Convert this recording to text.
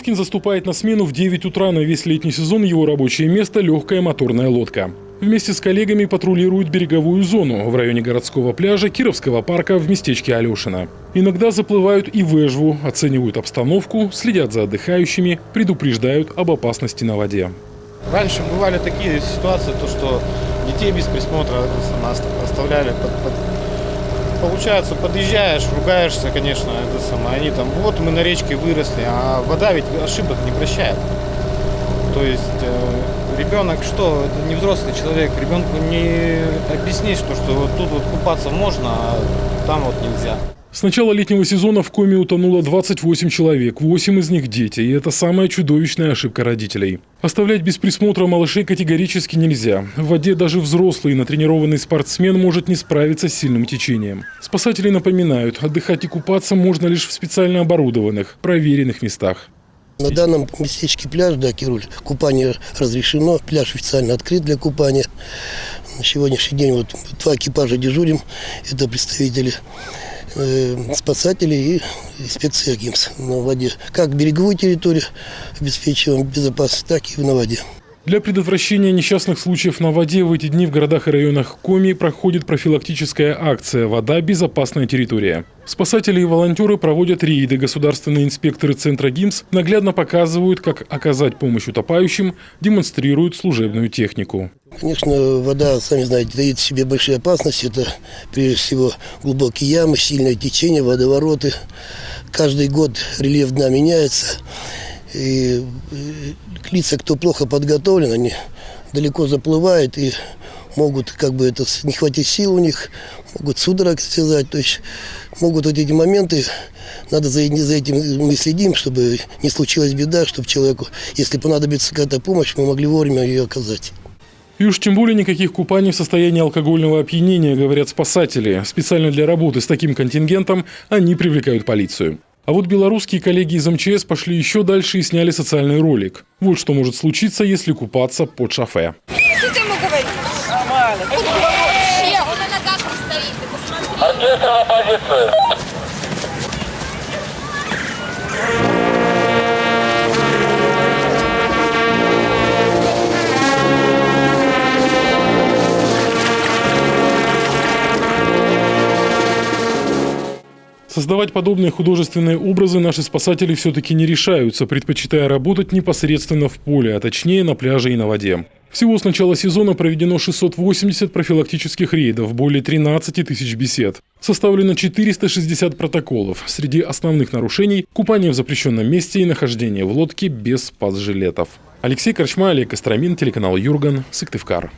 Лодкин заступает на смену в 9 утра. На весь летний сезон его рабочее место – легкая моторная лодка. Вместе с коллегами патрулирует береговую зону в районе городского пляжа Кировского парка в местечке Алешино. Иногда заплывают и в Эжву, оценивают обстановку, следят за отдыхающими, предупреждают об опасности на воде. Раньше бывали такие ситуации, что детей без присмотра оставляли. Получается, подъезжаешь, ругаешься, конечно, они там, вот мы на речке выросли, а вода ведь ошибок не прощает. То есть ребенок что, это не взрослый человек, ребенку не объяснишь, что вот тут вот купаться можно, а там вот нельзя. С начала летнего сезона в Коми утонуло 28 человек, 8 из них дети, и это самая чудовищная ошибка родителей. Оставлять без присмотра малышей категорически нельзя. В воде даже взрослый натренированный спортсмен может не справиться с сильным течением. Спасатели напоминают, отдыхать и купаться можно лишь в специально оборудованных, проверенных местах. На данном местечке пляж, да, Кируль, купание разрешено, пляж официально открыт для купания. На сегодняшний день вот 2 экипажа дежурим, это представители спасателей и инспекции АГИМС на воде. Как береговую территорию обеспечиваем безопасность, так и на воде. Для предотвращения несчастных случаев на воде в эти дни в городах и районах Коми проходит профилактическая акция «Вода. Безопасная территория». Спасатели и волонтеры проводят рейды. Государственные инспекторы центра ГИМС наглядно показывают, как оказать помощь утопающим, демонстрируют служебную технику. Конечно, вода, сами знаете, дает в себе большие опасности. Это, прежде всего, глубокие ямы, сильное течение, водовороты. Каждый год рельеф дна меняется. И лица, кто плохо подготовлен, они далеко заплывают и могут, не хватить сил у них, могут судорог связать. То есть могут вот эти моменты, надо за этим мы следим, чтобы не случилась беда, чтобы человеку, если понадобится какая-то помощь, мы могли вовремя ее оказать. И уж тем более никаких купаний в состоянии алкогольного опьянения, говорят спасатели. Специально для работы с таким контингентом они привлекают полицию. А вот белорусские коллеги из МЧС пошли еще дальше и сняли социальный ролик. Вот что может случиться, если купаться под шофе. Что ты ему говоришь? Нормально. Он на ногах стоит, ты посмотри. Оркестр на позицию. Создавать подобные художественные образы наши спасатели все-таки не решаются, предпочитая работать непосредственно в поле, а точнее на пляже и на воде. Всего с начала сезона проведено 680 профилактических рейдов, более 13 тысяч бесед. Составлено 460 протоколов. Среди основных нарушений – купание в запрещенном месте и нахождение в лодке без спасжилетов. Алексей Корчма, Олег Костромин, телеканал Юрган, Сыктывкар.